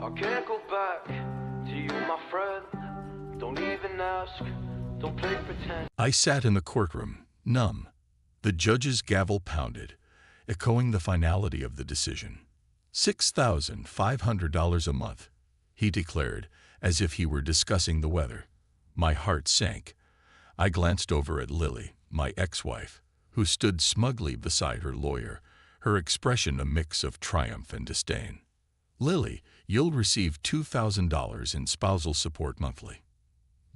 I can't go back to you, my friend. Don't even ask, don't play pretend. I sat in the courtroom, numb. The judge's gavel pounded, echoing the finality of the decision. $6,500 a month, he declared, as if he were discussing the weather. My heart sank. I glanced over at Lily, my ex-wife, who stood smugly beside her lawyer, her expression a mix of triumph and disdain. Lily, you'll receive $2,000 in spousal support monthly.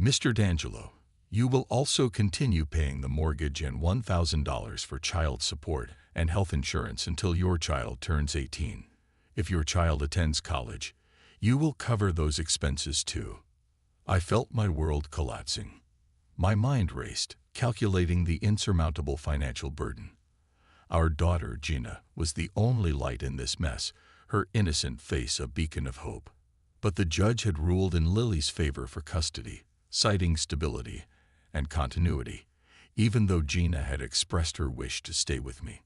Mr. D'Angelo, you will also continue paying the mortgage and $1,000 for child support and health insurance until your child turns 18. If your child attends college, you will cover those expenses too. I felt my world collapsing. My mind raced, calculating the insurmountable financial burden. Our daughter, Gina, was the only light in this mess, her innocent face a beacon of hope. But the judge had ruled in Lily's favor for custody, citing stability and continuity, even though Gina had expressed her wish to stay with me.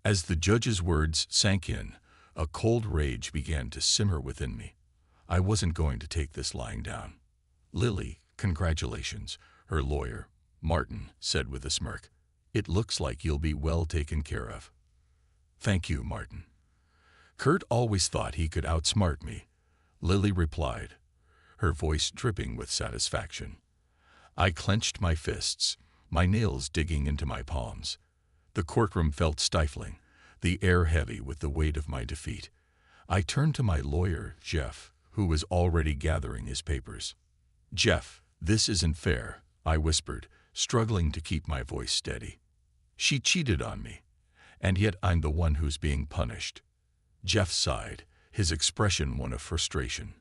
As the judge's words sank in, a cold rage began to simmer within me. I wasn't going to take this lying down. Lily, congratulations, her lawyer, Martin, said with a smirk. It looks like you'll be well taken care of. Thank you, Martin. Kurt always thought he could outsmart me, Lily replied, her voice dripping with satisfaction. I clenched my fists, my nails digging into my palms. The courtroom felt stifling, the air heavy with the weight of my defeat. I turned to my lawyer, Jeff, who was already gathering his papers. Jeff, this isn't fair, I whispered, struggling to keep my voice steady. She cheated on me, and yet I'm the one who's being punished. Jeff sighed, his expression one of frustration.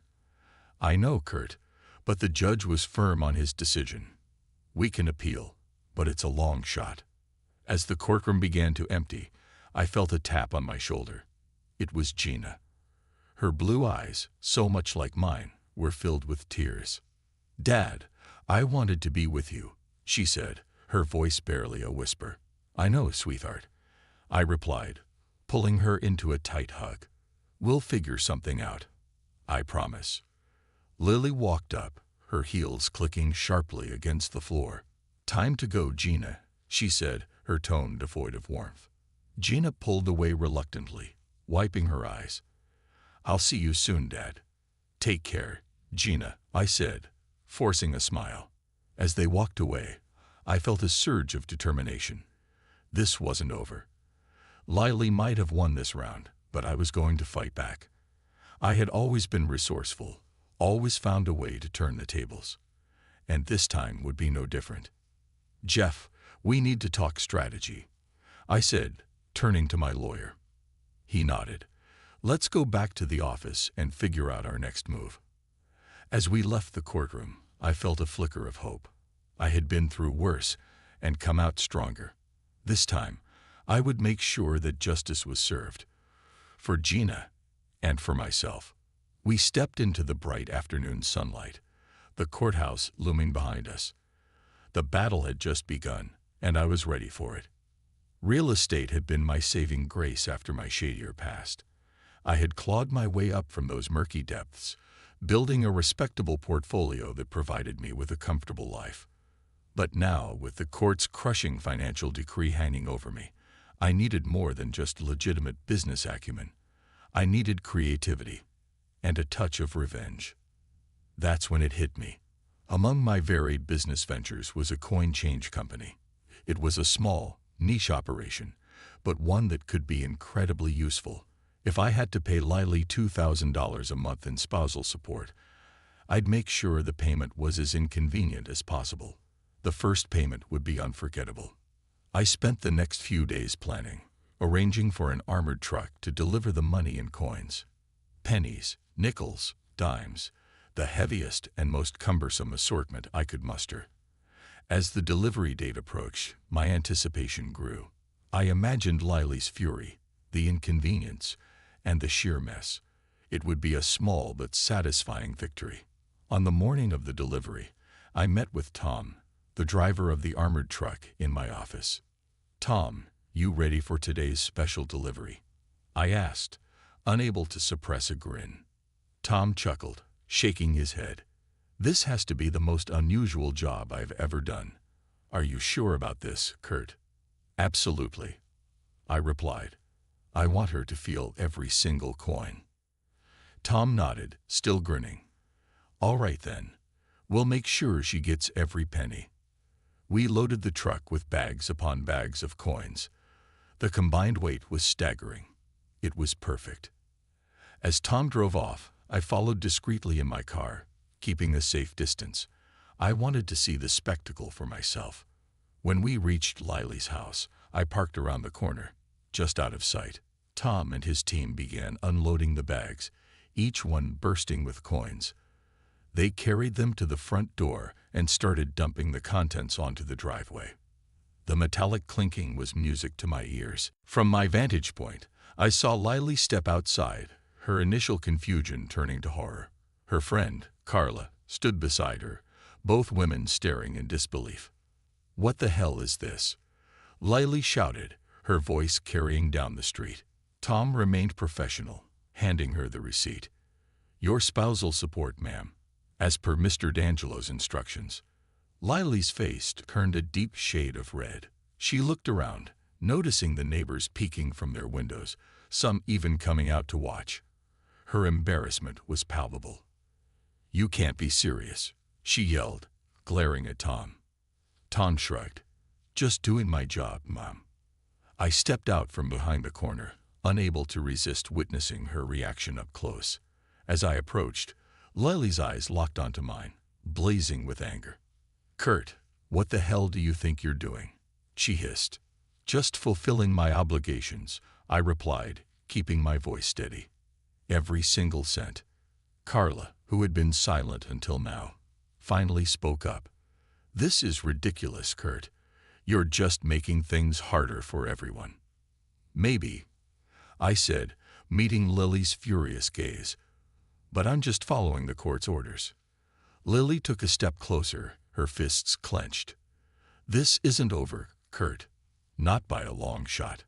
I know, Kurt, but the judge was firm on his decision. We can appeal, but it's a long shot. As the courtroom began to empty, I felt a tap on my shoulder. It was Gina. Her blue eyes, so much like mine, were filled with tears. Dad, I wanted to be with you, she said, her voice barely a whisper. I know, sweetheart, I replied, pulling her into a tight hug. We'll figure something out. I promise. Lily walked up, her heels clicking sharply against the floor. Time to go, Gina, she said, her tone devoid of warmth. Gina pulled away reluctantly, wiping her eyes. I'll see you soon, Dad. Take care, Gina, I said, forcing a smile. As they walked away, I felt a surge of determination. This wasn't over. Lily might have won this round, but I was going to fight back. I had always been resourceful, always found a way to turn the tables. And this time would be no different. Jeff, we need to talk strategy, I said, turning to my lawyer. He nodded. Let's go back to the office and figure out our next move. As we left the courtroom, I felt a flicker of hope. I had been through worse and come out stronger. This time, I would make sure that justice was served. For Gina and for myself. We stepped into the bright afternoon sunlight, the courthouse looming behind us. The battle had just begun, and I was ready for it. Real estate had been my saving grace after my shadier past. I had clawed my way up from those murky depths, building a respectable portfolio that provided me with a comfortable life. But now, with the court's crushing financial decree hanging over me, I needed more than just legitimate business acumen. I needed creativity and a touch of revenge. That's when it hit me. Among my varied business ventures was a coin change company. It was a small, niche operation, but one that could be incredibly useful. If I had to pay Lily $2,000 a month in spousal support, I'd make sure the payment was as inconvenient as possible. The first payment would be unforgettable. I spent the next few days planning, arranging for an armored truck to deliver the money in coins. Pennies, nickels, dimes, the heaviest and most cumbersome assortment I could muster. As the delivery date approached, my anticipation grew. I imagined Lily's fury, the inconvenience, and the sheer mess. It would be a small but satisfying victory. On the morning of the delivery, I met with Tom, the driver of the armored truck, in my office. Tom, you ready for today's special delivery? I asked, unable to suppress a grin. Tom chuckled, shaking his head. This has to be the most unusual job I've ever done. Are you sure about this, Kurt? Absolutely, I replied. I want her to feel every single coin. Tom nodded, still grinning. All right then, we'll make sure she gets every penny. We loaded the truck with bags upon bags of coins. The combined weight was staggering. It was perfect. As Tom drove off, I followed discreetly in my car, keeping a safe distance. I wanted to see the spectacle for myself. When we reached Lily's house, I parked around the corner, just out of sight. Tom and his team began unloading the bags, each one bursting with coins. They carried them to the front door and started dumping the contents onto the driveway. The metallic clinking was music to my ears. From my vantage point, I saw Lily step outside, her initial confusion turning to horror. Her friend, Carla, stood beside her, both women staring in disbelief. What the hell is this? Lily shouted, her voice carrying down the street. Tom remained professional, handing her the receipt. Your spousal support, ma'am, as per Mr. D'Angelo's instructions. Lily's face turned a deep shade of red. She looked around, noticing the neighbors peeking from their windows, some even coming out to watch. Her embarrassment was palpable. You can't be serious, she yelled, glaring at Tom. Tom shrugged. Just doing my job, Mom. I stepped out from behind the corner, unable to resist witnessing her reaction up close. As I approached, Lily's eyes locked onto mine, blazing with anger. Kurt, what the hell do you think you're doing? She hissed. Just fulfilling my obligations, I replied, keeping my voice steady. Every single cent. Carla, who had been silent until now, finally spoke up. This is ridiculous, Kurt. You're just making things harder for everyone. Maybe, I said, meeting Lily's furious gaze. But I'm just following the court's orders. Lily took a step closer, her fists clenched. This isn't over, Kurt. Not by a long shot.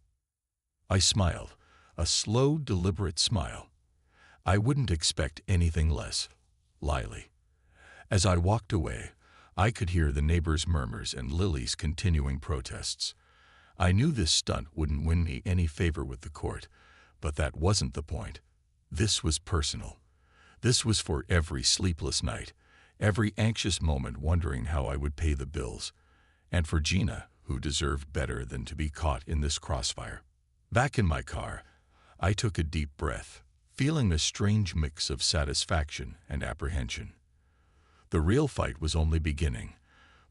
I smiled, a slow, deliberate smile. I wouldn't expect anything less. Lily. As I walked away, I could hear the neighbors' murmurs and Lily's continuing protests. I knew this stunt wouldn't win me any favor with the court, but that wasn't the point. This was personal. This was for every sleepless night, every anxious moment wondering how I would pay the bills, and for Gina, who deserved better than to be caught in this crossfire. Back in my car, I took a deep breath, feeling a strange mix of satisfaction and apprehension. The real fight was only beginning,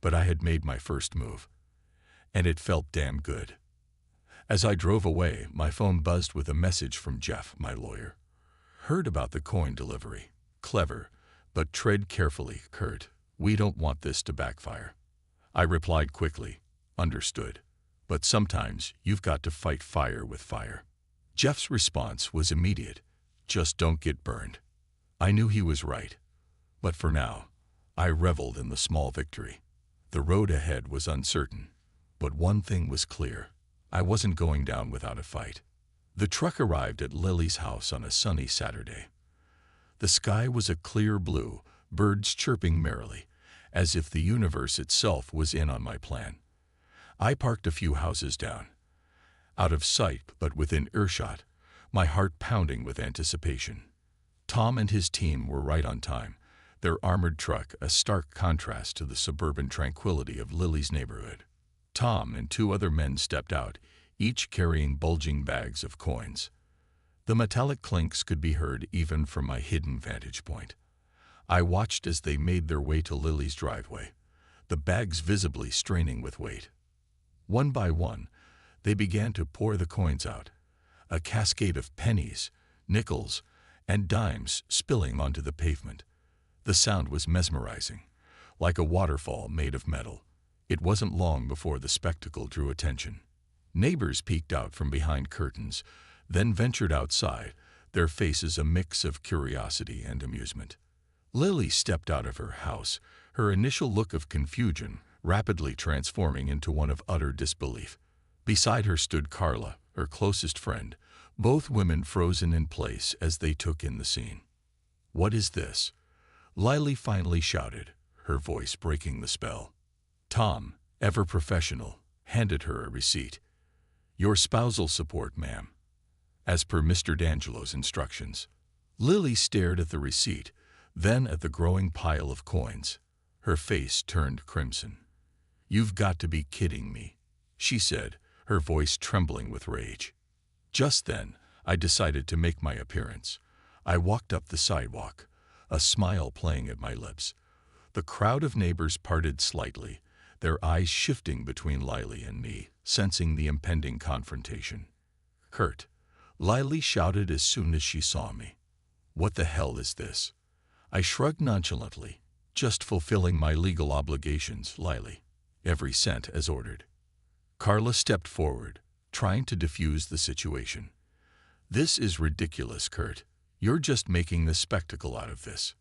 but I had made my first move, and it felt damn good. As I drove away, my phone buzzed with a message from Jeff, my lawyer. Heard about the coin delivery. Clever, but tread carefully, Kurt. We don't want this to backfire. I replied quickly, understood. But sometimes you've got to fight fire with fire. Jeff's response was immediate. Just don't get burned. I knew he was right. But for now, I reveled in the small victory. The road ahead was uncertain, but one thing was clear. I wasn't going down without a fight. The truck arrived at Lily's house on a sunny Saturday. The sky was a clear blue, birds chirping merrily, as if the universe itself was in on my plan. I parked a few houses down. Out of sight but within earshot, my heart pounding with anticipation. Tom and his team were right on time, their armored truck a stark contrast to the suburban tranquility of Lily's neighborhood. Tom and two other men stepped out, each carrying bulging bags of coins. The metallic clinks could be heard even from my hidden vantage point. I watched as they made their way to Lily's driveway, the bags visibly straining with weight. One by one, they began to pour the coins out, a cascade of pennies, nickels, and dimes spilling onto the pavement. The sound was mesmerizing, like a waterfall made of metal. It wasn't long before the spectacle drew attention. Neighbors peeked out from behind curtains, then ventured outside, their faces a mix of curiosity and amusement. Lily stepped out of her house, her initial look of confusion rapidly transforming into one of utter disbelief. Beside her stood Carla, her closest friend, both women frozen in place as they took in the scene. "What is this?" Lily finally shouted, her voice breaking the spell. Tom, ever professional, handed her a receipt. "Your spousal support, ma'am," as per Mr. D'Angelo's instructions. Lily stared at the receipt, then at the growing pile of coins. Her face turned crimson. "You've got to be kidding me," she said, her voice trembling with rage. Just then, I decided to make my appearance. I walked up the sidewalk, a smile playing at my lips. The crowd of neighbors parted slightly, their eyes shifting between Lily and me, sensing the impending confrontation. "Kurt," Lily shouted as soon as she saw me. "What the hell is this?" I shrugged nonchalantly. "Just fulfilling my legal obligations, Lily. Every cent as ordered." Carla stepped forward, trying to defuse the situation. "This is ridiculous, Kurt. You're just making a spectacle out of this."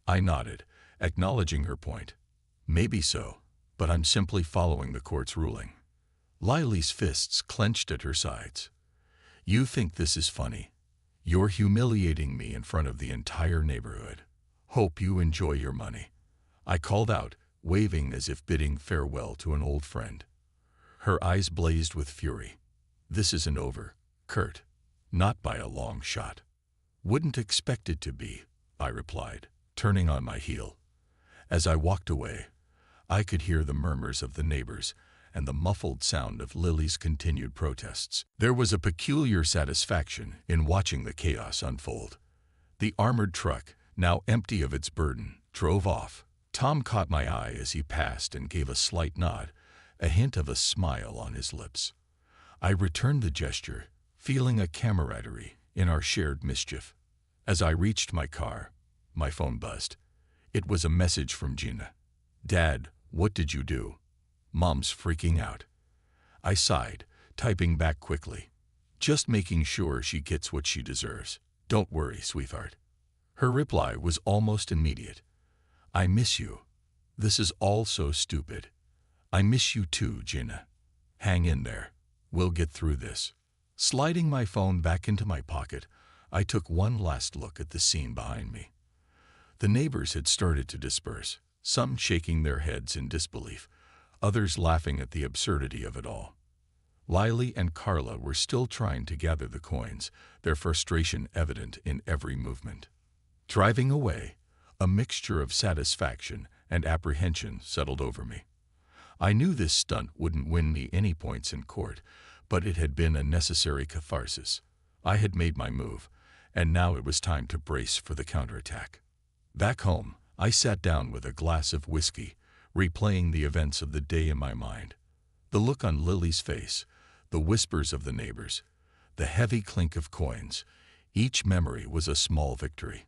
I nodded, acknowledging her point. "Maybe so, but I'm simply following the court's ruling." Lily's fists clenched at her sides. "You think this is funny? You're humiliating me in front of the entire neighborhood. Hope you enjoy your money," I called out, waving as if bidding farewell to an old friend. Her eyes blazed with fury. "This isn't over, Kurt. Not by a long shot." "Wouldn't expect it to be," I replied, turning on my heel. As I walked away, I could hear the murmurs of the neighbors and the muffled sound of Lily's continued protests. There was a peculiar satisfaction in watching the chaos unfold. The armored truck, now empty of its burden, drove off. Tom caught my eye as he passed and gave a slight nod, a hint of a smile on his lips. I returned the gesture, feeling a camaraderie in our shared mischief. As I reached my car, my phone buzzed. It was a message from Gina. "Dad, what did you do? Mom's freaking out." I sighed, typing back quickly. "Just making sure she gets what she deserves. Don't worry, sweetheart." Her reply was almost immediate. "I miss you. This is all so stupid. I miss you too, Gina. Hang in there. We'll get through this." Sliding my phone back into my pocket, I took one last look at the scene behind me. The neighbors had started to disperse, some shaking their heads in disbelief, others laughing at the absurdity of it all. Lily and Carla were still trying to gather the coins, their frustration evident in every movement. Driving away, a mixture of satisfaction and apprehension settled over me. I knew this stunt wouldn't win me any points in court, but it had been a necessary catharsis. I had made my move, and now it was time to brace for the counterattack. Back home, I sat down with a glass of whiskey, replaying the events of the day in my mind. The look on Lily's face, the whispers of the neighbors, the heavy clink of coins, each memory was a small victory.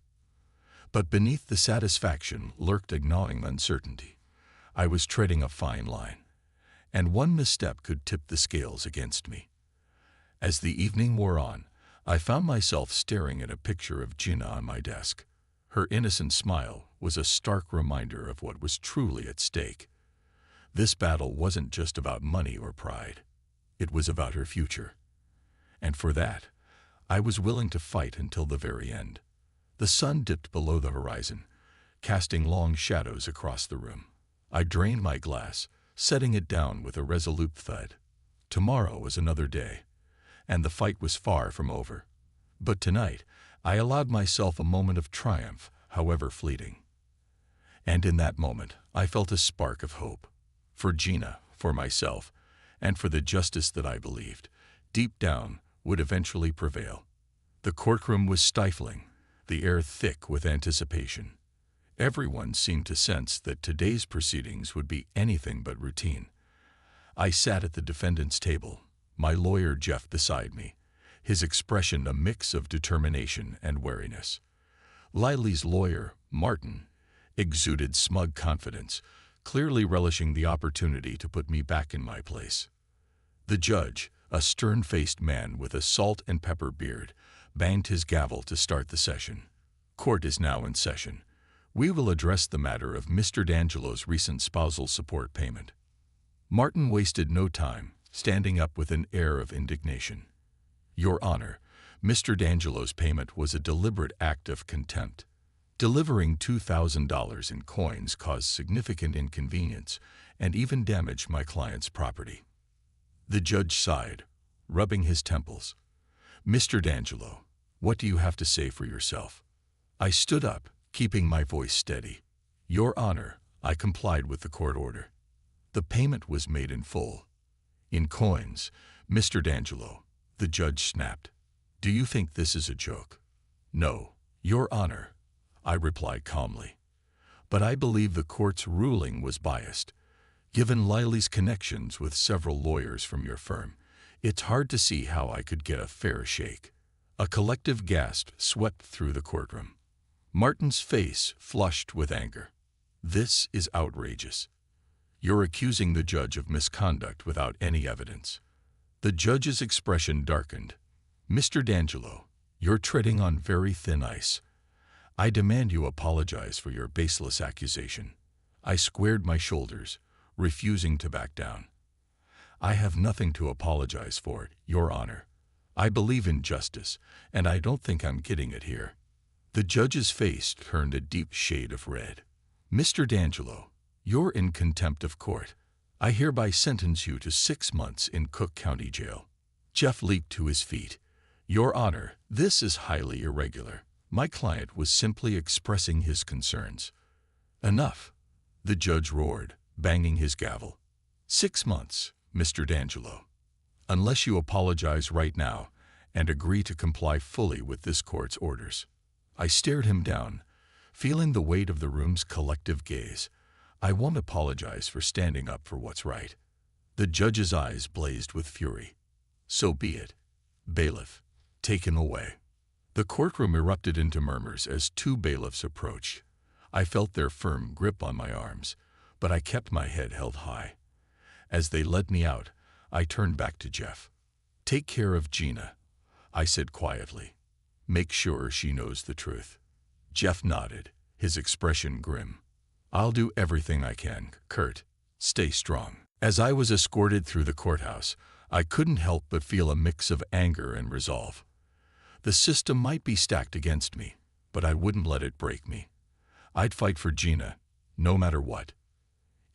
But beneath the satisfaction lurked a gnawing uncertainty. I was treading a fine line, and one misstep could tip the scales against me. As the evening wore on, I found myself staring at a picture of Gina on my desk. Her innocent smile was a stark reminder of what was truly at stake. This battle wasn't just about money or pride. It was about her future. And for that, I was willing to fight until the very end. The sun dipped below the horizon, casting long shadows across the room. I drained my glass, setting it down with a resolute thud. Tomorrow was another day, and the fight was far from over. But tonight, I allowed myself a moment of triumph, however fleeting. And in that moment, I felt a spark of hope. For Gina, for myself, and for the justice that I believed, deep down, would eventually prevail. The courtroom was stifling, the air thick with anticipation. Everyone seemed to sense that today's proceedings would be anything but routine. I sat at the defendant's table, my lawyer Jeff beside me, his expression a mix of determination and wariness. Lily's lawyer, Martin, exuded smug confidence, clearly relishing the opportunity to put me back in my place. The judge, a stern-faced man with a salt and pepper beard, banged his gavel to start the session. "Court is now in session. We will address the matter of Mr. D'Angelo's recent spousal support payment." Martin wasted no time, standing up with an air of indignation. "Your Honor, Mr. D'Angelo's payment was a deliberate act of contempt. Delivering $2,000 in coins caused significant inconvenience and even damaged my client's property. The judge sighed, rubbing his temples. Mr. D'Angelo, what do you have to say for yourself? I stood up, keeping my voice steady. Your Honor, I complied with the court order. The payment was made in full. In coins, Mr. D'Angelo, the judge snapped. Do you think this is a joke? No, Your Honor, I replied calmly. But I believe the court's ruling was biased. Given Lily's connections with several lawyers from your firm, it's hard to see how I could get a fair shake. A collective gasp swept through the courtroom. Martin's face flushed with anger. This is outrageous. You're accusing the judge of misconduct without any evidence. The judge's expression darkened. Mr. D'Angelo, you're treading on very thin ice. I demand you apologize for your baseless accusation. I squared my shoulders, refusing to back down. I have nothing to apologize for, Your Honor. I believe in justice, and I don't think I'm getting it here. The judge's face turned a deep shade of red. Mr. D'Angelo, you're in contempt of court. I hereby sentence you to 6 months in Cook County Jail. Jeff leaped to his feet. Your Honor, this is highly irregular. My client was simply expressing his concerns. Enough, the judge roared, banging his gavel. 6 months, Mr. D'Angelo. Unless you apologize right now and agree to comply fully with this court's orders. I stared him down, feeling the weight of the room's collective gaze. I won't apologize for standing up for what's right. The judge's eyes blazed with fury. So be it. Bailiff, taken away. The courtroom erupted into murmurs as 2 bailiffs approached. I felt their firm grip on my arms, but I kept my head held high. As they led me out, I turned back to Jeff. Take care of Gina, I said quietly. Make sure she knows the truth. Jeff nodded, his expression grim. I'll do everything I can, Kurt. Stay strong. As I was escorted through the courthouse, I couldn't help but feel a mix of anger and resolve. The system might be stacked against me, but I wouldn't let it break me. I'd fight for Gina, no matter what.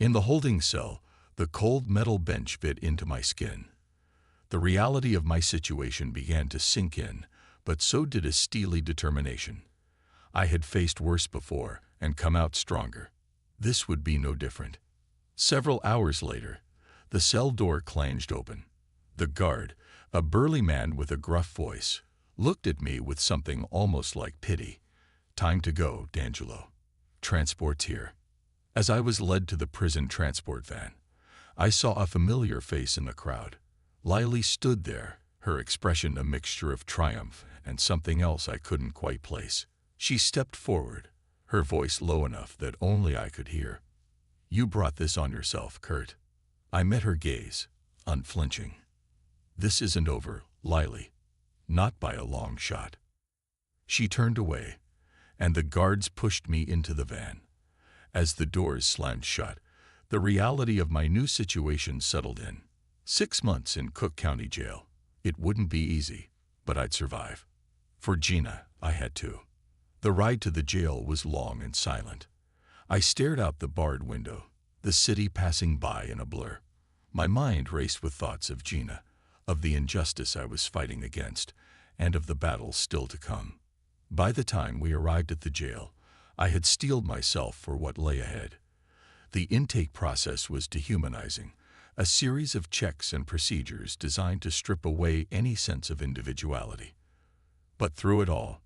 In the holding cell, the cold metal bench bit into my skin. The reality of my situation began to sink in, but so did a steely determination. I had faced worse before and come out stronger. This would be no different. Several hours later, the cell door clanged open. The guard, a burly man with a gruff voice, looked at me with something almost like pity. Time to go, D'Angelo. Transport's here. As I was led to the prison transport van, I saw a familiar face in the crowd. Lily stood there, her expression a mixture of triumph and something else I couldn't quite place. She stepped forward, her voice low enough that only I could hear. You brought this on yourself, Kurt. I met her gaze, unflinching. This isn't over, Lily. Not by a long shot. She turned away, and the guards pushed me into the van. As the doors slammed shut, the reality of my new situation settled in. 6 months in Cook County Jail. It wouldn't be easy, but I'd survive. For Gina, I had to. The ride to the jail was long and silent. I stared out the barred window, the city passing by in a blur. My mind raced with thoughts of Gina, of the injustice I was fighting against, and of the battle still to come. By the time we arrived at the jail, I had steeled myself for what lay ahead. The intake process was dehumanizing, a series of checks and procedures designed to strip away any sense of individuality. But through it all,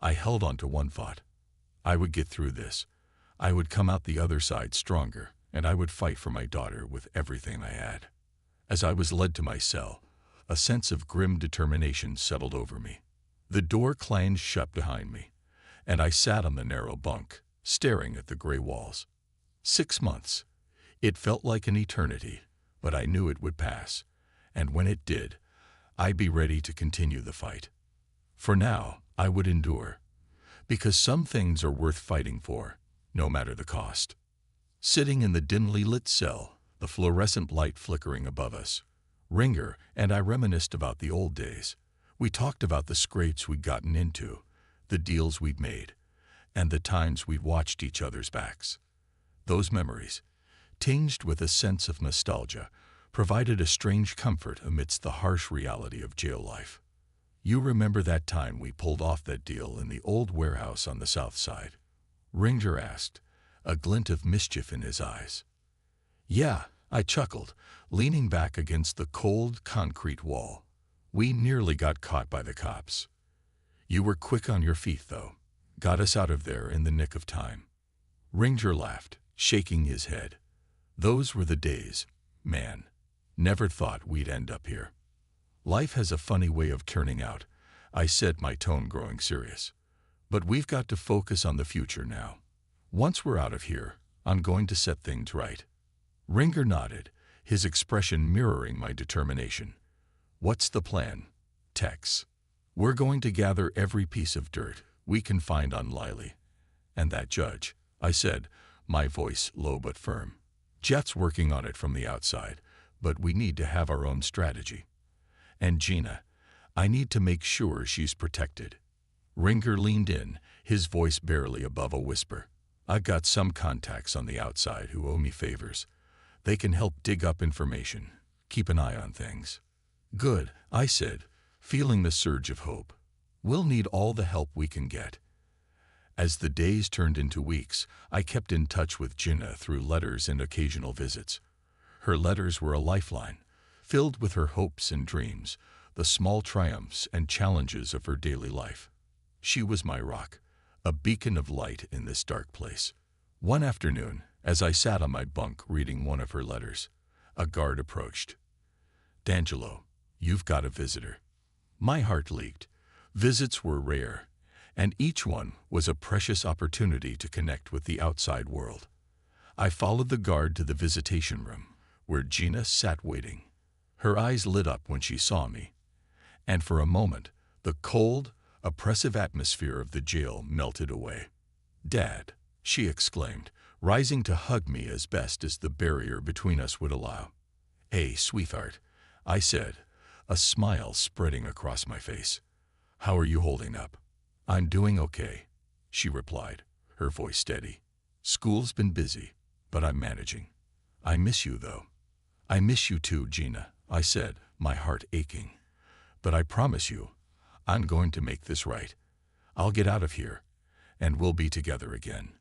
I held on to one thought. I would get through this. I would come out the other side stronger, and I would fight for my daughter with everything I had. As I was led to my cell, a sense of grim determination settled over me. The door clanged shut behind me, and I sat on the narrow bunk, staring at the gray walls. 6 months. It felt like an eternity, but I knew it would pass, and when it did, I'd be ready to continue the fight. For now, I would endure, because some things are worth fighting for, no matter the cost. Sitting in the dimly lit cell, the fluorescent light flickering above us, Ringer and I reminisced about the old days. We talked about the scrapes we'd gotten into, the deals we'd made, and the times we'd watched each other's backs. Those memories, tinged with a sense of nostalgia, provided a strange comfort amidst the harsh reality of jail life. You remember that time we pulled off that deal in the old warehouse on the south side? Ringer asked, a glint of mischief in his eyes. Yeah, I chuckled, leaning back against the cold concrete wall. We nearly got caught by the cops. You were quick on your feet, though. Got us out of there in the nick of time. Ringer laughed, shaking his head. Those were the days, man. Never thought we'd end up here. Life has a funny way of turning out, I said, my tone growing serious. But we've got to focus on the future now. Once we're out of here, I'm going to set things right. Ringer nodded, his expression mirroring my determination. What's the plan, Tex? We're going to gather every piece of dirt we can find on Lily. And that judge, I said, my voice low but firm. Jeff's working on it from the outside, but we need to have our own strategy. And Gina, I need to make sure she's protected. Ringer leaned in, his voice barely above a whisper. I've got some contacts on the outside who owe me favors. They can help dig up information, keep an eye on things. Good, I said, feeling the surge of hope. We'll need all the help we can get. As the days turned into weeks, I kept in touch with Gina through letters and occasional visits. Her letters were a lifeline, filled with her hopes and dreams, the small triumphs and challenges of her daily life. She was my rock, a beacon of light in this dark place. One afternoon, as I sat on my bunk reading one of her letters, a guard approached. D'Angelo, you've got a visitor. My heart leaped. Visits were rare, and each one was a precious opportunity to connect with the outside world. I followed the guard to the visitation room, where Gina sat waiting. Her eyes lit up when she saw me, and for a moment, the cold, oppressive atmosphere of the jail melted away. Dad, she exclaimed, rising to hug me as best as the barrier between us would allow. Hey, sweetheart, I said, a smile spreading across my face. How are you holding up? I'm doing okay, she replied, her voice steady. School's been busy, but I'm managing. I miss you, though. I miss you too, Gina, I said, my heart aching. But I promise you, I'm going to make this right. I'll get out of here, and we'll be together again.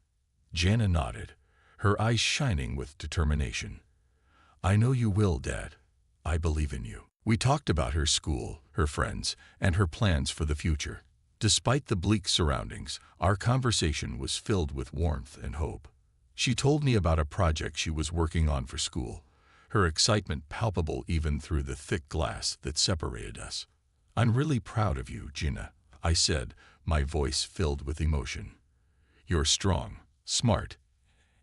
Jana nodded, her eyes shining with determination. I know you will, Dad. I believe in you. We talked about her school, her friends, and her plans for the future. Despite the bleak surroundings, our conversation was filled with warmth and hope. She told me about a project she was working on for school, her excitement palpable even through the thick glass that separated us. I'm really proud of you, Gina, I said, my voice filled with emotion. You're strong, smart,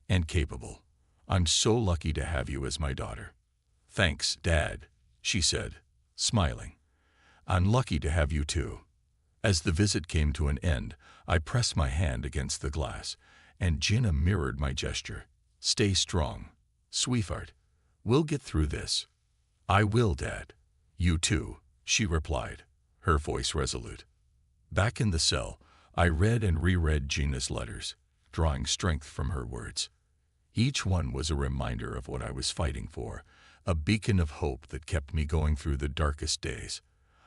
and capable. I'm so lucky to have you as my daughter. Thanks, Dad, she said, smiling. I'm lucky to have you too. As the visit came to an end, I pressed my hand against the glass, and Gina mirrored my gesture. Stay strong, sweetheart. We'll get through this. I will, Dad. You too, she replied, her voice resolute. Back in the cell, I read and reread Gina's letters, drawing strength from her words. Each one was a reminder of what I was fighting for, a beacon of hope that kept me going through the darkest days.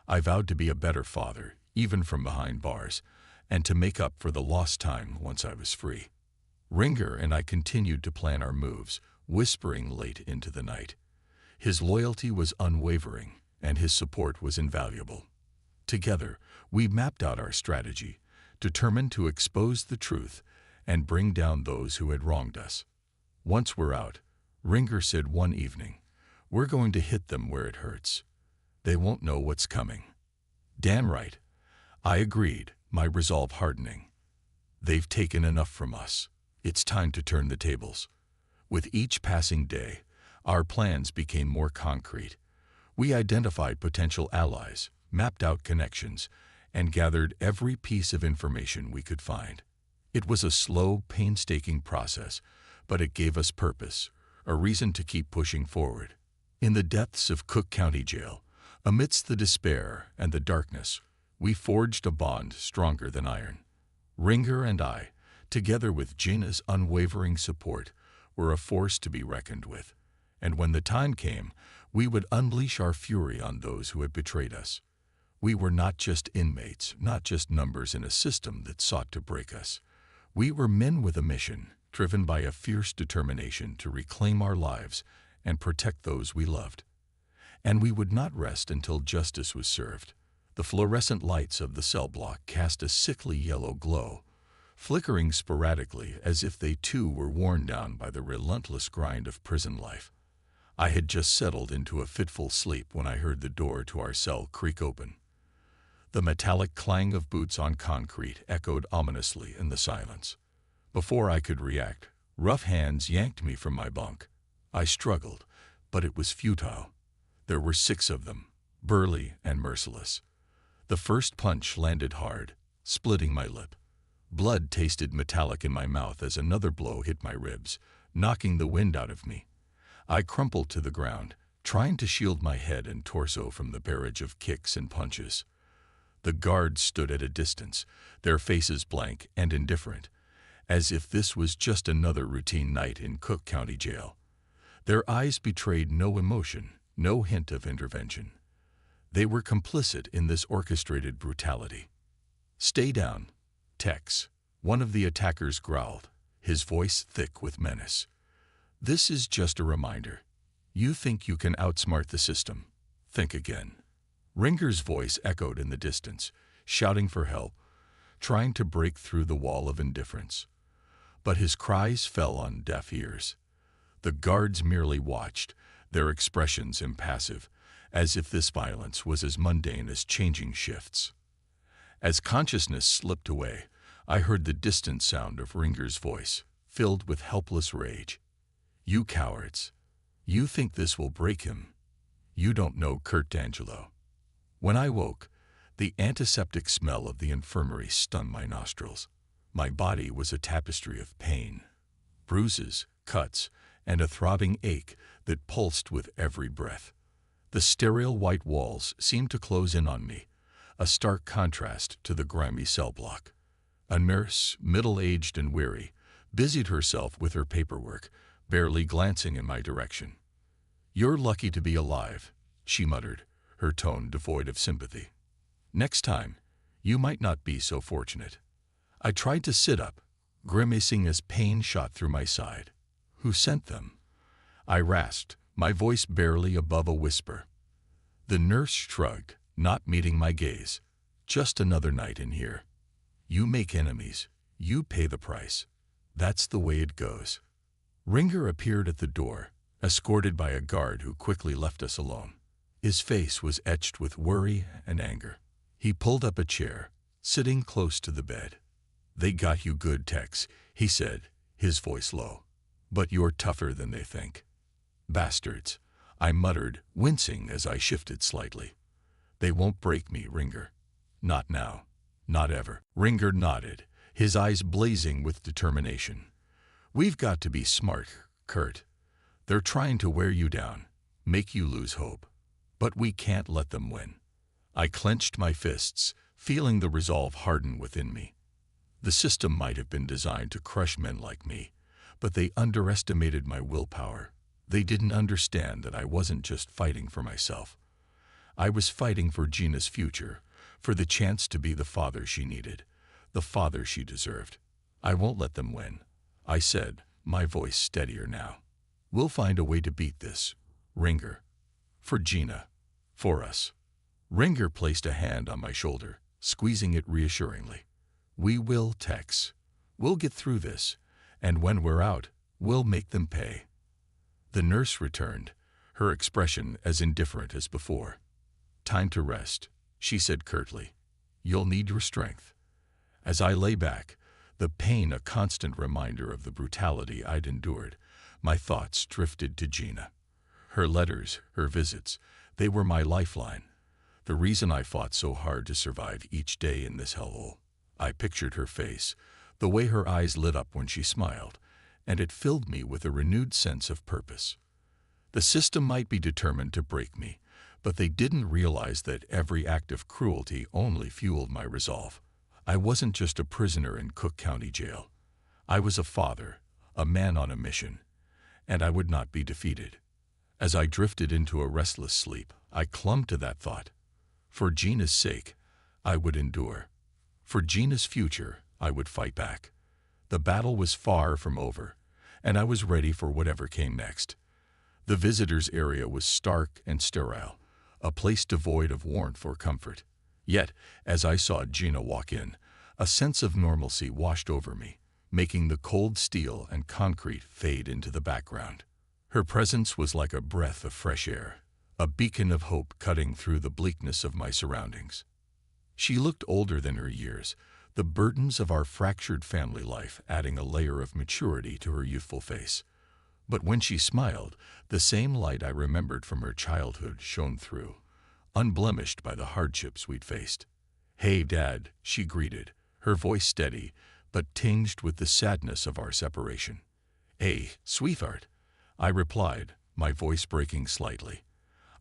I vowed to be a better father, even from behind bars, and to make up for the lost time once I was free. Ringer and I continued to plan our moves, whispering late into the night. His loyalty was unwavering, and his support was invaluable. Together, we mapped out our strategy, determined to expose the truth and bring down those who had wronged us. Once we're out, Ringer said one evening, we're going to hit them where it hurts. They won't know what's coming. Damn right. I agreed, my resolve hardening. They've taken enough from us. It's time to turn the tables. With each passing day, our plans became more concrete. We identified potential allies, mapped out connections, and gathered every piece of information we could find. It was a slow, painstaking process, but it gave us purpose, a reason to keep pushing forward. In the depths of Cook County Jail, amidst the despair and the darkness, we forged a bond stronger than iron. Ringer and I, together with Gina's unwavering support, were a force to be reckoned with. And when the time came, we would unleash our fury on those who had betrayed us. We were not just inmates, not just numbers in a system that sought to break us. We were men with a mission, driven by a fierce determination to reclaim our lives and protect those we loved. And we would not rest until justice was served. The fluorescent lights of the cell block cast a sickly yellow glow, flickering sporadically as if they too were worn down by the relentless grind of prison life. I had just settled into a fitful sleep when I heard the door to our cell creak open. The metallic clang of boots on concrete echoed ominously in the silence. Before I could react, rough hands yanked me from my bunk. I struggled, but it was futile. There were 6 of them, burly and merciless. The first punch landed hard, splitting my lip. Blood tasted metallic in my mouth as another blow hit my ribs, knocking the wind out of me. I crumpled to the ground, trying to shield my head and torso from the barrage of kicks and punches. The guards stood at a distance, their faces blank and indifferent, as if this was just another routine night in Cook County Jail. Their eyes betrayed no emotion, no hint of intervention. They were complicit in this orchestrated brutality. "Stay down, Tex," one of the attackers growled, his voice thick with menace. "This is just a reminder. You think you can outsmart the system. Think again." Ringer's voice echoed in the distance, shouting for help, trying to break through the wall of indifference. But his cries fell on deaf ears. The guards merely watched, their expressions impassive, as if this violence was as mundane as changing shifts. As consciousness slipped away, I heard the distant sound of Ringer's voice, filled with helpless rage. "You cowards! You think this will break him? You don't know Kurt D'Angelo." When I woke, the antiseptic smell of the infirmary stung my nostrils. My body was a tapestry of pain, bruises, cuts, and a throbbing ache that pulsed with every breath. The sterile white walls seemed to close in on me, a stark contrast to the grimy cell block. A nurse, middle-aged and weary, busied herself with her paperwork, barely glancing in my direction. "You're lucky to be alive," she muttered, her tone devoid of sympathy. "Next time, you might not be so fortunate." I tried to sit up, grimacing as pain shot through my side. "Who sent them?" I rasped, my voice barely above a whisper. The nurse shrugged, not meeting my gaze. "Just another night in here. You make enemies, you pay the price. That's the way it goes." Ringer appeared at the door, escorted by a guard who quickly left us alone. His face was etched with worry and anger. He pulled up a chair, sitting close to the bed. "They got you good, Tex," he said, his voice low. "But you're tougher than they think." "Bastards," I muttered, wincing as I shifted slightly. "They won't break me, Ringer. Not now. Not ever." Ringer nodded, his eyes blazing with determination. "We've got to be smart, Kurt. They're trying to wear you down, make you lose hope. But we can't let them win." I clenched my fists, feeling the resolve harden within me. The system might have been designed to crush men like me, but they underestimated my willpower. They didn't understand that I wasn't just fighting for myself. I was fighting for Gina's future, for the chance to be the father she needed, the father she deserved. "I won't let them win," I said, my voice steadier now. "We'll find a way to beat this, Ringer. For Gina. For us." Ringer placed a hand on my shoulder, squeezing it reassuringly. "We will, Tex. We'll get through this, and when we're out, we'll make them pay." The nurse returned, her expression as indifferent as before. "Time to rest," she said curtly. "You'll need your strength." As I lay back, the pain a constant reminder of the brutality I'd endured, my thoughts drifted to Gina. Her letters, her visits, they were my lifeline. The reason I fought so hard to survive each day in this hellhole. I pictured her face, the way her eyes lit up when she smiled, and it filled me with a renewed sense of purpose. The system might be determined to break me, but they didn't realize that every act of cruelty only fueled my resolve. I wasn't just a prisoner in Cook County Jail. I was a father, a man on a mission, and I would not be defeated. As I drifted into a restless sleep, I clung to that thought. For Gina's sake, I would endure. For Gina's future, I would fight back. The battle was far from over, and I was ready for whatever came next. The visitors' area was stark and sterile, a place devoid of warmth or comfort. Yet, as I saw Gina walk in, a sense of normalcy washed over me, making the cold steel and concrete fade into the background. Her presence was like a breath of fresh air, a beacon of hope cutting through the bleakness of my surroundings. She looked older than her years, the burdens of our fractured family life adding a layer of maturity to her youthful face. But when she smiled, the same light I remembered from her childhood shone through, unblemished by the hardships we'd faced. "Hey, Dad," she greeted, her voice steady, but tinged with the sadness of our separation. "Hey, sweetheart," I replied, my voice breaking slightly.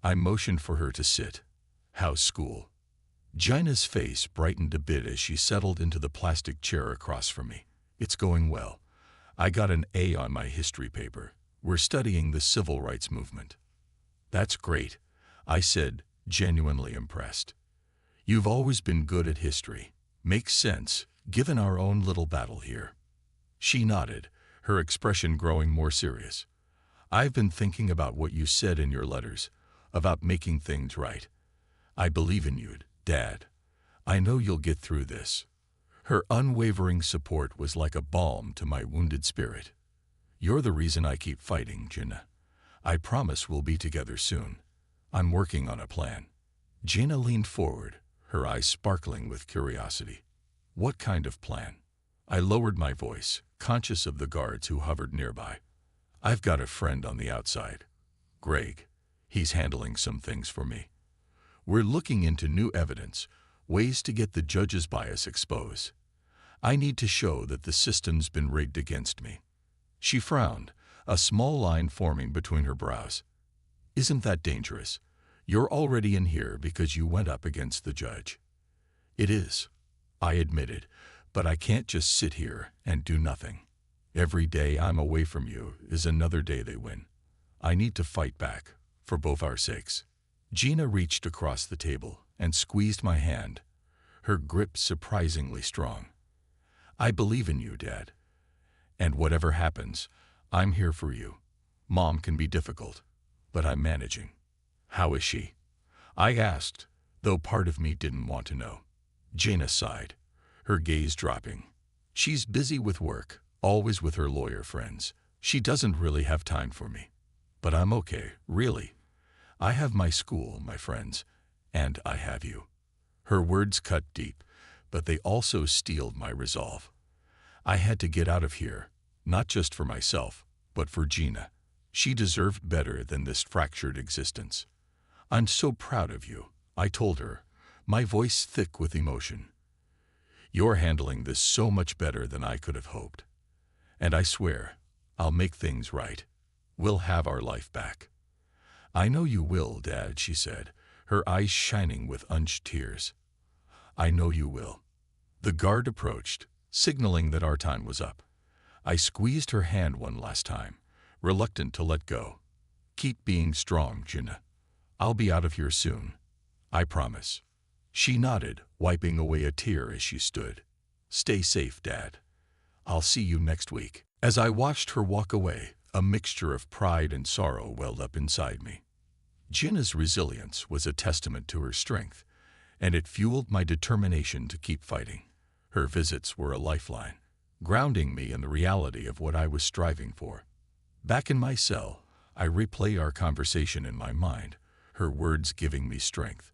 I motioned for her to sit. "How's school?" Gina's face brightened a bit as she settled into the plastic chair across from me. "It's going well. I got an A on my history paper. We're studying the civil rights movement." "That's great," I said, genuinely impressed. "You've always been good at history. Makes sense, given our own little battle here." She nodded, her expression growing more serious. "I've been thinking about what you said in your letters, about making things right. I believe in you, Dad. I know you'll get through this." Her unwavering support was like a balm to my wounded spirit. "You're the reason I keep fighting, Gina. I promise we'll be together soon. I'm working on a plan." Gina leaned forward, her eyes sparkling with curiosity. "What kind of plan?" I lowered my voice, conscious of the guards who hovered nearby. "I've got a friend on the outside, Greg. He's handling some things for me. We're looking into new evidence, ways to get the judge's bias exposed. I need to show that the system's been rigged against me." She frowned, a small line forming between her brows. "Isn't that dangerous? You're already in here because you went up against the judge." "It is," I admitted, "but I can't just sit here and do nothing. Every day I'm away from you is another day they win. I need to fight back, for both our sakes." Gina reached across the table and squeezed my hand, her grip surprisingly strong. "I believe in you, Dad. And whatever happens, I'm here for you. Mom can be difficult, but I'm managing." "How is she?" I asked, though part of me didn't want to know. Gina sighed, her gaze dropping. "She's busy with work, always with her lawyer friends. She doesn't really have time for me. But I'm okay, really. I have my school, my friends, and I have you." Her words cut deep, but they also steeled my resolve. I had to get out of here, not just for myself, but for Gina. She deserved better than this fractured existence. "I'm so proud of you," I told her, my voice thick with emotion. "You're handling this so much better than I could have hoped. And I swear, I'll make things right. We'll have our life back." "I know you will, Dad," she said, her eyes shining with unshed tears. "I know you will." The guard approached, signaling that our time was up. I squeezed her hand one last time, reluctant to let go. "Keep being strong, Gina. I'll be out of here soon. I promise." She nodded, wiping away a tear as she stood. "Stay safe, Dad. I'll see you next week." As I watched her walk away, a mixture of pride and sorrow welled up inside me. Gina's resilience was a testament to her strength, and it fueled my determination to keep fighting. Her visits were a lifeline, grounding me in the reality of what I was striving for. Back in my cell, I replay our conversation in my mind, her words giving me strength.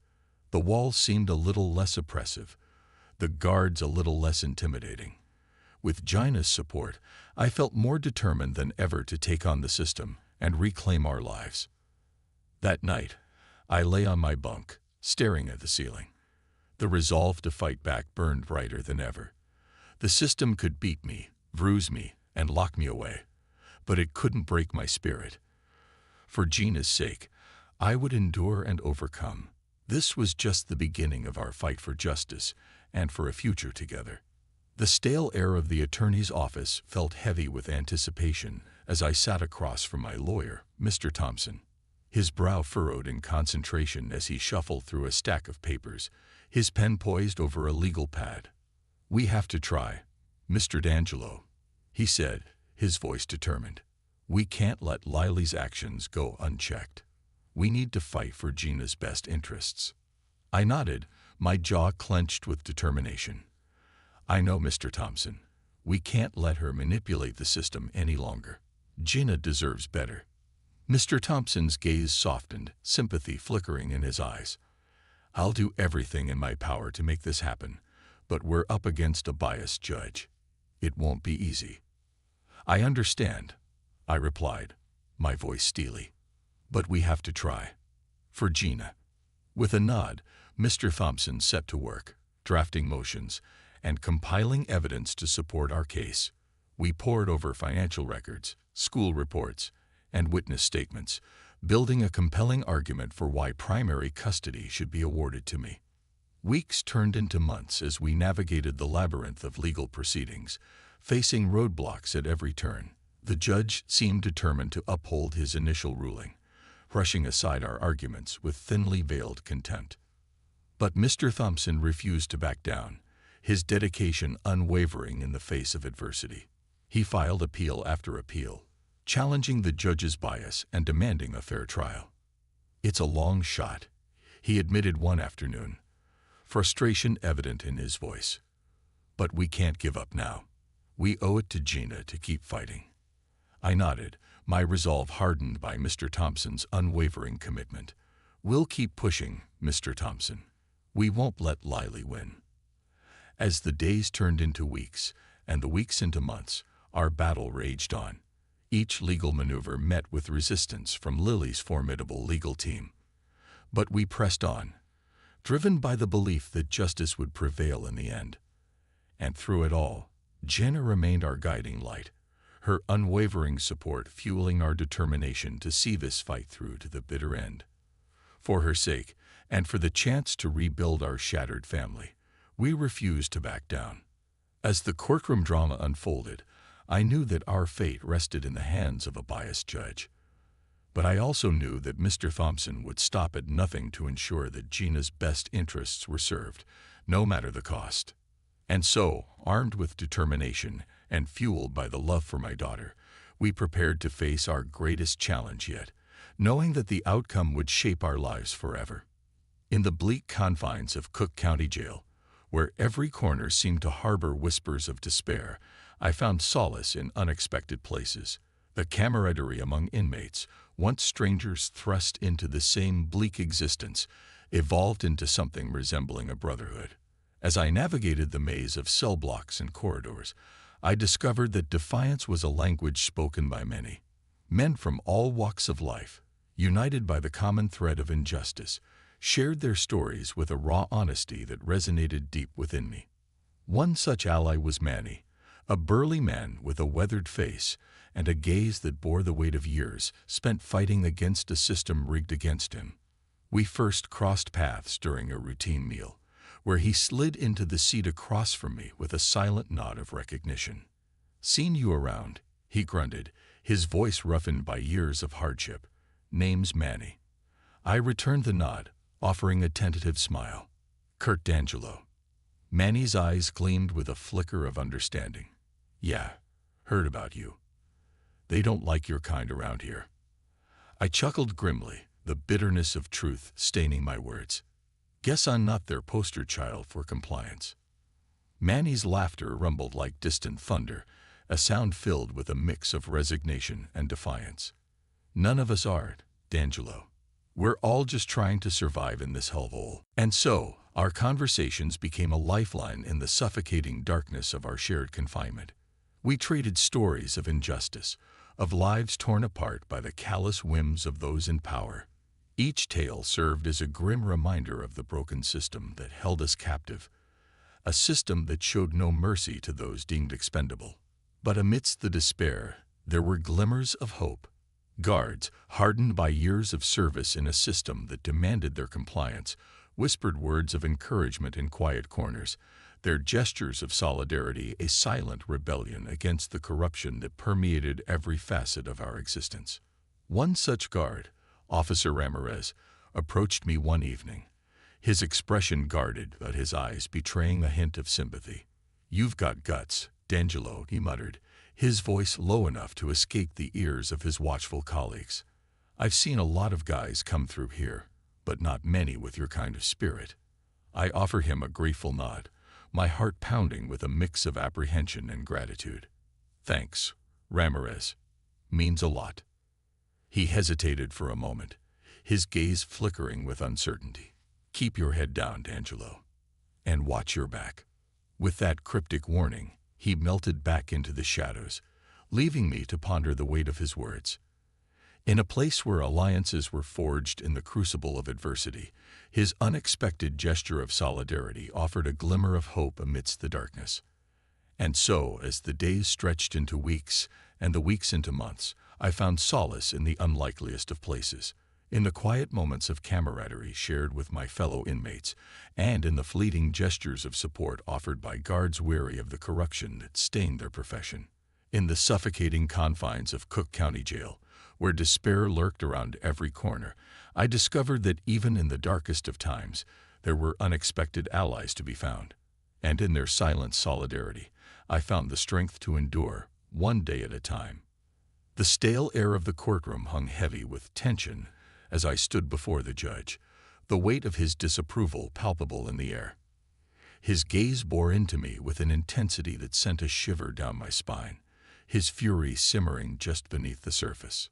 The walls seemed a little less oppressive, the guards a little less intimidating. With Gina's support, I felt more determined than ever to take on the system and reclaim our lives. That night, I lay on my bunk, staring at the ceiling. The resolve to fight back burned brighter than ever. The system could beat me, bruise me, and lock me away, but it couldn't break my spirit. For Gina's sake, I would endure and overcome. This was just the beginning of our fight for justice and for a future together. The stale air of the attorney's office felt heavy with anticipation as I sat across from my lawyer, Mr. Thompson. His brow furrowed in concentration as he shuffled through a stack of papers, his pen poised over a legal pad. "We have to try, Mr. D'Angelo," he said, his voice determined. "We can't let Lily's actions go unchecked. We need to fight for Gina's best interests." I nodded, my jaw clenched with determination. "I know, Mr. Thompson. We can't let her manipulate the system any longer. Gina deserves better." Mr. Thompson's gaze softened, sympathy flickering in his eyes. "I'll do everything in my power to make this happen, but we're up against a biased judge. It won't be easy." "I understand," I replied, my voice steely. "But we have to try. For Gina." With a nod, Mr. Thompson set to work, drafting motions and compiling evidence to support our case. We pored over financial records, school reports, and witness statements, building a compelling argument for why primary custody should be awarded to me. Weeks turned into months as we navigated the labyrinth of legal proceedings, facing roadblocks at every turn. The judge seemed determined to uphold his initial ruling, brushing aside our arguments with thinly veiled contempt. But Mr. Thompson refused to back down, his dedication unwavering in the face of adversity. He filed appeal after appeal, challenging the judge's bias and demanding a fair trial. "It's a long shot," he admitted one afternoon, frustration evident in his voice. "But we can't give up now. We owe it to Gina to keep fighting." I nodded, my resolve hardened by Mr. Thompson's unwavering commitment. "We'll keep pushing, Mr. Thompson. We won't let Lily win." As the days turned into weeks, and the weeks into months, our battle raged on. Each legal maneuver met with resistance from Lily's formidable legal team. But we pressed on, driven by the belief that justice would prevail in the end. And through it all, Gina remained our guiding light, her unwavering support fueling our determination to see this fight through to the bitter end. For her sake, and for the chance to rebuild our shattered family, we refused to back down. As the courtroom drama unfolded, I knew that our fate rested in the hands of a biased judge. But I also knew that Mr. Thompson would stop at nothing to ensure that Gina's best interests were served, no matter the cost. And so, armed with determination and fueled by the love for my daughter, we prepared to face our greatest challenge yet, knowing that the outcome would shape our lives forever. In the bleak confines of Cook County Jail, where every corner seemed to harbor whispers of despair, I found solace in unexpected places. The camaraderie among inmates, once strangers thrust into the same bleak existence, evolved into something resembling a brotherhood. As I navigated the maze of cell blocks and corridors, I discovered that defiance was a language spoken by many. Men from all walks of life, united by the common thread of injustice, shared their stories with a raw honesty that resonated deep within me. One such ally was Manny, a burly man with a weathered face and a gaze that bore the weight of years spent fighting against a system rigged against him. We first crossed paths during a routine meal, where he slid into the seat across from me with a silent nod of recognition. "Seen you around," he grunted, his voice roughened by years of hardship. "Name's Manny." I returned the nod, offering a tentative smile. "Kurt D'Angelo." Manny's eyes gleamed with a flicker of understanding. "Yeah, heard about you. They don't like your kind around here." I chuckled grimly, the bitterness of truth staining my words. "Guess I'm not their poster child for compliance." Manny's laughter rumbled like distant thunder, a sound filled with a mix of resignation and defiance. "None of us are, D'Angelo. We're all just trying to survive in this hellhole." And so, our conversations became a lifeline in the suffocating darkness of our shared confinement. We traded stories of injustice, of lives torn apart by the callous whims of those in power. Each tale served as a grim reminder of the broken system that held us captive, a system that showed no mercy to those deemed expendable. But amidst the despair, there were glimmers of hope. Guards, hardened by years of service in a system that demanded their compliance, whispered words of encouragement in quiet corners, their gestures of solidarity a silent rebellion against the corruption that permeated every facet of our existence. One such guard, Officer Ramirez, approached me one evening, his expression guarded but his eyes betraying a hint of sympathy. "You've got guts, D'Angelo," he muttered, his voice low enough to escape the ears of his watchful colleagues. "I've seen a lot of guys come through here, but not many with your kind of spirit." I offer him a grateful nod, my heart pounding with a mix of apprehension and gratitude. "Thanks, Ramirez. Means a lot." He hesitated for a moment, his gaze flickering with uncertainty. "Keep your head down, D'Angelo, and watch your back." With that cryptic warning, he melted back into the shadows, leaving me to ponder the weight of his words. In a place where alliances were forged in the crucible of adversity, his unexpected gesture of solidarity offered a glimmer of hope amidst the darkness. And so, as the days stretched into weeks and the weeks into months, I found solace in the unlikeliest of places, in the quiet moments of camaraderie shared with my fellow inmates, and in the fleeting gestures of support offered by guards weary of the corruption that stained their profession. In the suffocating confines of Cook County Jail, where despair lurked around every corner, I discovered that even in the darkest of times, there were unexpected allies to be found. And in their silent solidarity, I found the strength to endure, one day at a time. The stale air of the courtroom hung heavy with tension as I stood before the judge, the weight of his disapproval palpable in the air. His gaze bore into me with an intensity that sent a shiver down my spine, his fury simmering just beneath the surface.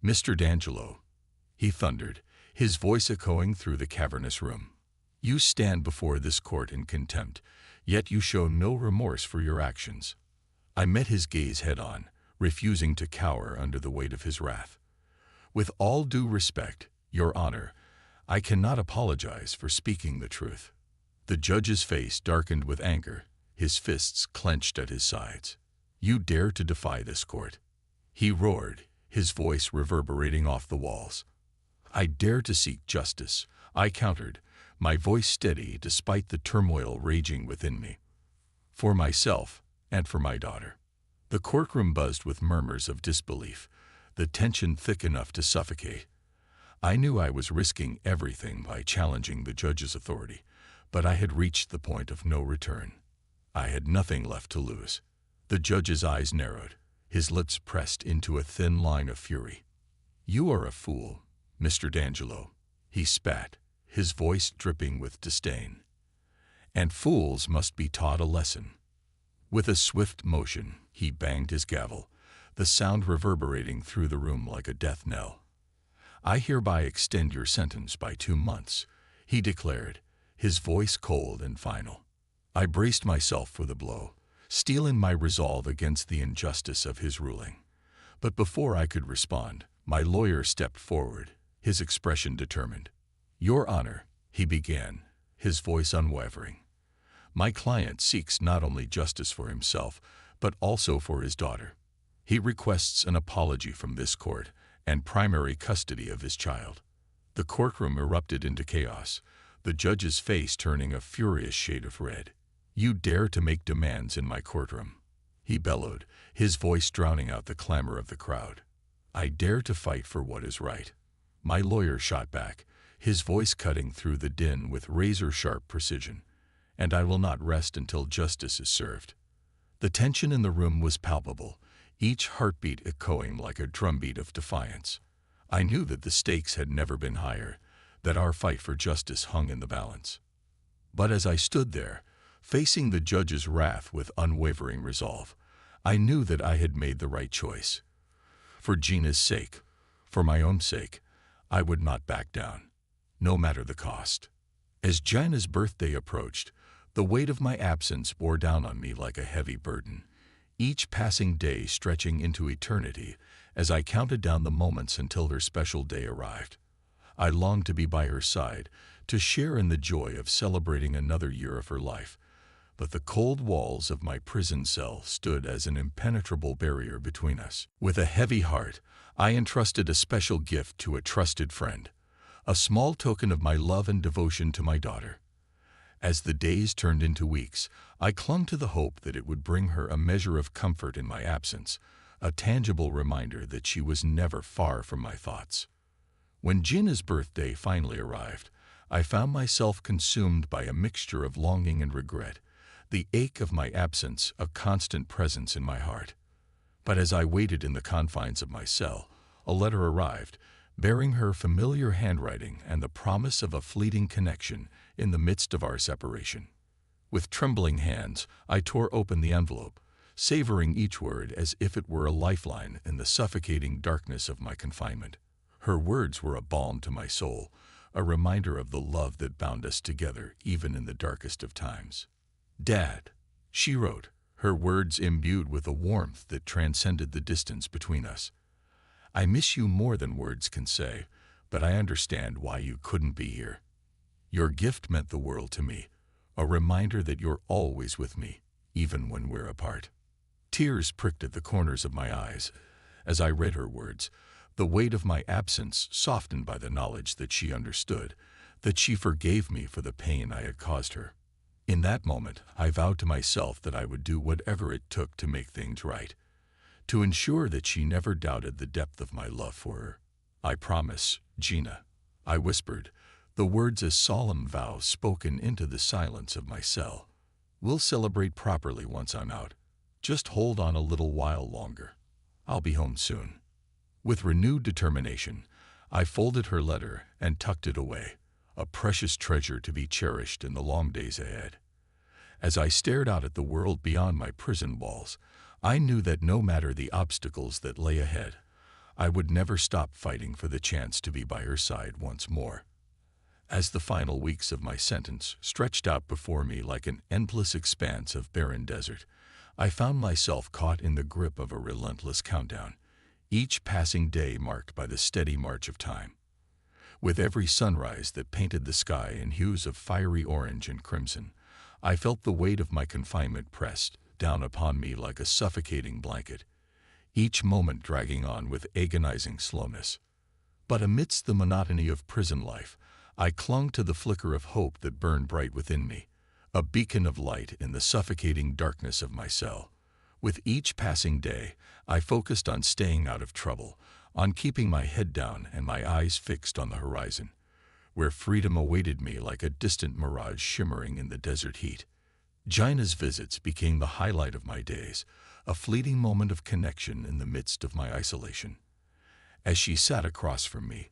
"Mr. D'Angelo," he thundered, his voice echoing through the cavernous room, "you stand before this court in contempt, yet you show no remorse for your actions." I met his gaze head-on, refusing to cower under the weight of his wrath. "With all due respect, Your Honor, I cannot apologize for speaking the truth." The judge's face darkened with anger, his fists clenched at his sides. "You dare to defy this court?" he roared, his voice reverberating off the walls. "I dare to seek justice," I countered, my voice steady despite the turmoil raging within me. "For myself and for my daughter." The courtroom buzzed with murmurs of disbelief, the tension thick enough to suffocate. I knew I was risking everything by challenging the judge's authority, but I had reached the point of no return. I had nothing left to lose. The judge's eyes narrowed, his lips pressed into a thin line of fury. "You are a fool, Mr. D'Angelo," he spat, his voice dripping with disdain. "And fools must be taught a lesson." With a swift motion, he banged his gavel, the sound reverberating through the room like a death knell. "I hereby extend your sentence by 2 months," he declared, his voice cold and final. I braced myself for the blow, steeling my resolve against the injustice of his ruling. But before I could respond, my lawyer stepped forward, his expression determined. "Your Honor," he began, his voice unwavering, "my client seeks not only justice for himself, but also for his daughter. He requests an apology from this court and primary custody of his child." The courtroom erupted into chaos, the judge's face turning a furious shade of red. "You dare to make demands in my courtroom," he bellowed, his voice drowning out the clamor of the crowd. "I dare to fight for what is right." My lawyer shot back, his voice cutting through the din with razor-sharp precision. "And I will not rest until justice is served." The tension in the room was palpable, each heartbeat echoing like a drumbeat of defiance. I knew that the stakes had never been higher, that our fight for justice hung in the balance. But as I stood there, facing the judge's wrath with unwavering resolve, I knew that I had made the right choice. For Gina's sake, for my own sake, I would not back down, no matter the cost. As Gina's birthday approached, the weight of my absence bore down on me like a heavy burden, each passing day stretching into eternity as I counted down the moments until her special day arrived. I longed to be by her side, to share in the joy of celebrating another year of her life, but the cold walls of my prison cell stood as an impenetrable barrier between us. With a heavy heart, I entrusted a special gift to a trusted friend, a small token of my love and devotion to my daughter. As the days turned into weeks, I clung to the hope that it would bring her a measure of comfort in my absence, a tangible reminder that she was never far from my thoughts. When Gina's birthday finally arrived, I found myself consumed by a mixture of longing and regret, the ache of my absence a constant presence in my heart. But as I waited in the confines of my cell, a letter arrived, bearing her familiar handwriting and the promise of a fleeting connection in the midst of our separation. With trembling hands, I tore open the envelope, savoring each word as if it were a lifeline in the suffocating darkness of my confinement. Her words were a balm to my soul, a reminder of the love that bound us together even in the darkest of times. "Dad," she wrote, her words imbued with a warmth that transcended the distance between us. "I miss you more than words can say, but I understand why you couldn't be here. Your gift meant the world to me, a reminder that you're always with me, even when we're apart." Tears pricked at the corners of my eyes as I read her words, the weight of my absence softened by the knowledge that she understood, that she forgave me for the pain I had caused her. In that moment, I vowed to myself that I would do whatever it took to make things right, to ensure that she never doubted the depth of my love for her. "I promise, Gina," I whispered, the words a solemn vow spoken into the silence of my cell. "We'll celebrate properly once I'm out. Just hold on a little while longer. I'll be home soon." With renewed determination, I folded her letter and tucked it away, a precious treasure to be cherished in the long days ahead. As I stared out at the world beyond my prison walls, I knew that no matter the obstacles that lay ahead, I would never stop fighting for the chance to be by her side once more. As the final weeks of my sentence stretched out before me like an endless expanse of barren desert, I found myself caught in the grip of a relentless countdown, each passing day marked by the steady march of time. With every sunrise that painted the sky in hues of fiery orange and crimson, I felt the weight of my confinement pressed down upon me like a suffocating blanket, each moment dragging on with agonizing slowness. But amidst the monotony of prison life, I clung to the flicker of hope that burned bright within me, a beacon of light in the suffocating darkness of my cell. With each passing day, I focused on staying out of trouble, on keeping my head down and my eyes fixed on the horizon, where freedom awaited me like a distant mirage shimmering in the desert heat. Gina's visits became the highlight of my days, a fleeting moment of connection in the midst of my isolation. As she sat across from me,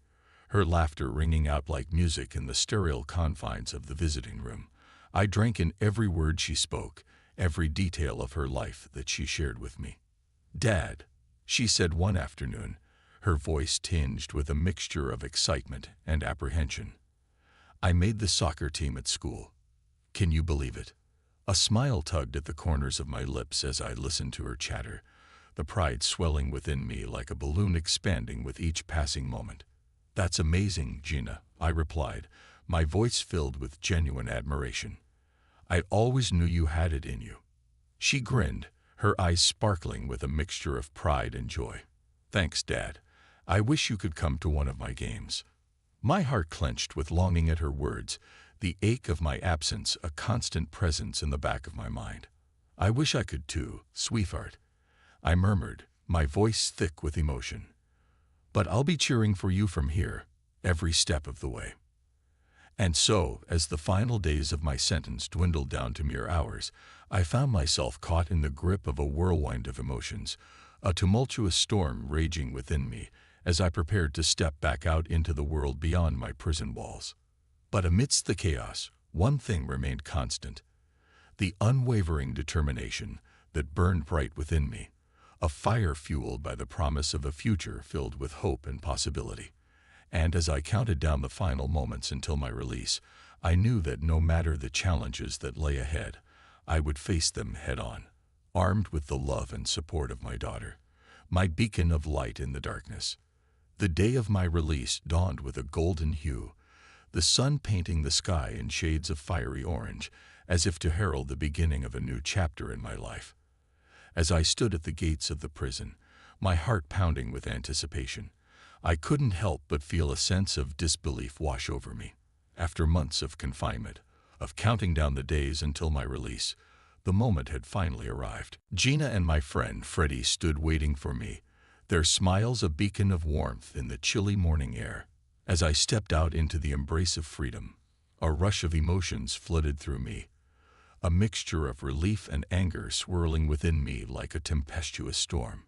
her laughter ringing out like music in the sterile confines of the visiting room, I drank in every word she spoke, every detail of her life that she shared with me. "Dad," she said one afternoon, her voice tinged with a mixture of excitement and apprehension, "I made the soccer team at school. Can you believe it?" A smile tugged at the corners of my lips as I listened to her chatter, the pride swelling within me like a balloon expanding with each passing moment. "That's amazing, Gina," I replied, my voice filled with genuine admiration. "I always knew you had it in you." She grinned, her eyes sparkling with a mixture of pride and joy. "Thanks, Dad. I wish you could come to one of my games." My heart clenched with longing at her words, the ache of my absence a constant presence in the back of my mind. "I wish I could too, sweetheart," I murmured, my voice thick with emotion. "But I'll be cheering for you from here, every step of the way." And so, as the final days of my sentence dwindled down to mere hours, I found myself caught in the grip of a whirlwind of emotions, a tumultuous storm raging within me as I prepared to step back out into the world beyond my prison walls. But amidst the chaos, one thing remained constant: the unwavering determination that burned bright within me, a fire fueled by the promise of a future filled with hope and possibility. And as I counted down the final moments until my release, I knew that no matter the challenges that lay ahead, I would face them head-on, armed with the love and support of my daughter, my beacon of light in the darkness. The day of my release dawned with a golden hue, the sun painting the sky in shades of fiery orange, as if to herald the beginning of a new chapter in my life. As I stood at the gates of the prison, my heart pounding with anticipation, I couldn't help but feel a sense of disbelief wash over me. After months of confinement, of counting down the days until my release. The moment had finally arrived. Gina and my friend Freddie stood waiting for me, their smiles a beacon of warmth in the chilly morning air. As I stepped out into the embrace of freedom, a rush of emotions flooded through me, a mixture of relief and anger swirling within me like a tempestuous storm.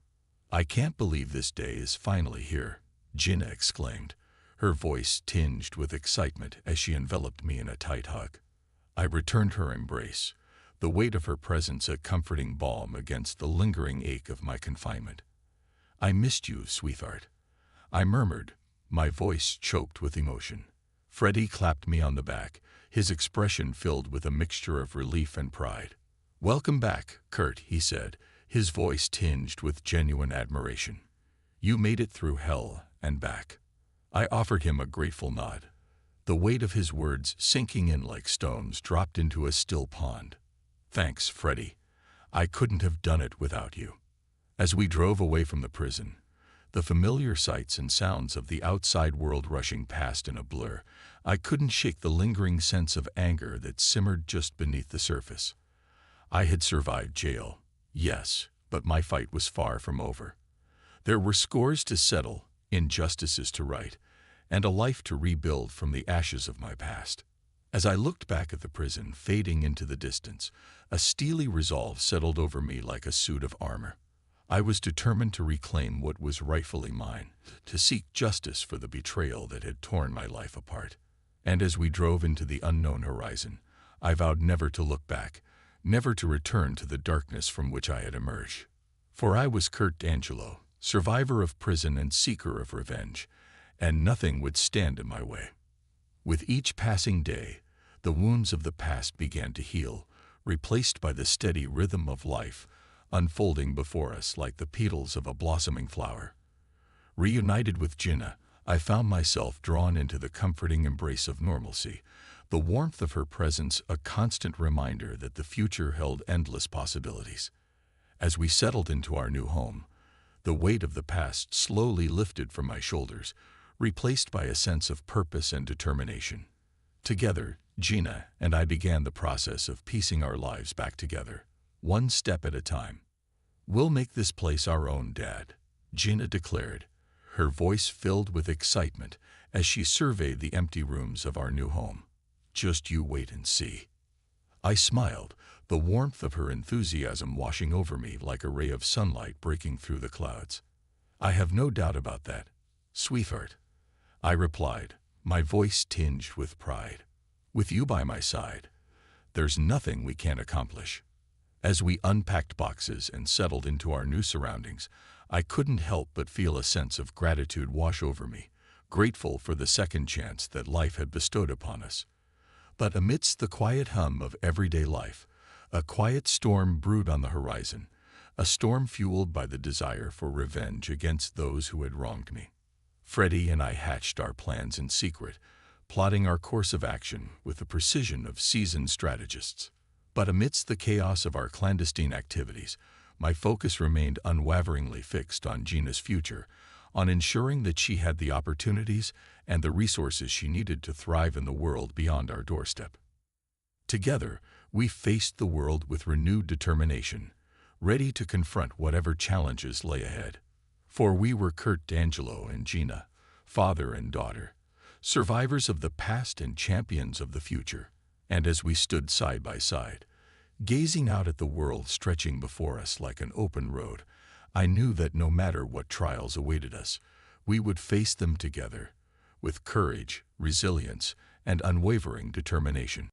"I can't believe this day is finally here," Gina exclaimed, her voice tinged with excitement as she enveloped me in a tight hug. I returned her embrace, the weight of her presence a comforting balm against the lingering ache of my confinement. "I missed you, sweetheart," I murmured, my voice choked with emotion. Freddie clapped me on the back, his expression filled with a mixture of relief and pride. "Welcome back, Kurt," he said, his voice tinged with genuine admiration. "You made it through hell and back." I offered him a grateful nod, the weight of his words sinking in like stones dropped into a still pond. "Thanks, Freddie. I couldn't have done it without you." As we drove away from the prison, the familiar sights and sounds of the outside world rushing past in a blur, I couldn't shake the lingering sense of anger that simmered just beneath the surface. I had survived jail, yes, but my fight was far from over. There were scores to settle, injustices to right, and a life to rebuild from the ashes of my past. As I looked back at the prison fading into the distance, a steely resolve settled over me like a suit of armor. I was determined to reclaim what was rightfully mine, to seek justice for the betrayal that had torn my life apart. And as we drove into the unknown horizon, I vowed never to look back, never to return to the darkness from which I had emerged. For I was Kurt D'Angelo, survivor of prison and seeker of revenge, and nothing would stand in my way. With each passing day, the wounds of the past began to heal, replaced by the steady rhythm of life, unfolding before us like the petals of a blossoming flower. Reunited with Gina, I found myself drawn into the comforting embrace of normalcy, the warmth of her presence a constant reminder that the future held endless possibilities. As we settled into our new home, the weight of the past slowly lifted from my shoulders, replaced by a sense of purpose and determination. Together, Gina and I began the process of piecing our lives back together, one step at a time. "We'll make this place our own, Dad," Gina declared, her voice filled with excitement as she surveyed the empty rooms of our new home. "Just you wait and see." I smiled, the warmth of her enthusiasm washing over me like a ray of sunlight breaking through the clouds. "I have no doubt about that, sweetheart," I replied, my voice tinged with pride. "With you by my side, there's nothing we can't accomplish." As we unpacked boxes and settled into our new surroundings, I couldn't help but feel a sense of gratitude wash over me, grateful for the second chance that life had bestowed upon us. But amidst the quiet hum of everyday life, a quiet storm brewed on the horizon, a storm fueled by the desire for revenge against those who had wronged me. Freddie and I hatched our plans in secret, plotting our course of action with the precision of seasoned strategists. But amidst the chaos of our clandestine activities, my focus remained unwaveringly fixed on Gina's future, on ensuring that she had the opportunities and the resources she needed to thrive in the world beyond our doorstep. Together, we faced the world with renewed determination, ready to confront whatever challenges lay ahead. For we were Kurt D'Angelo and Gina, father and daughter, survivors of the past and champions of the future. And as we stood side by side, gazing out at the world stretching before us like an open road, I knew that no matter what trials awaited us, we would face them together, with courage, resilience, and unwavering determination.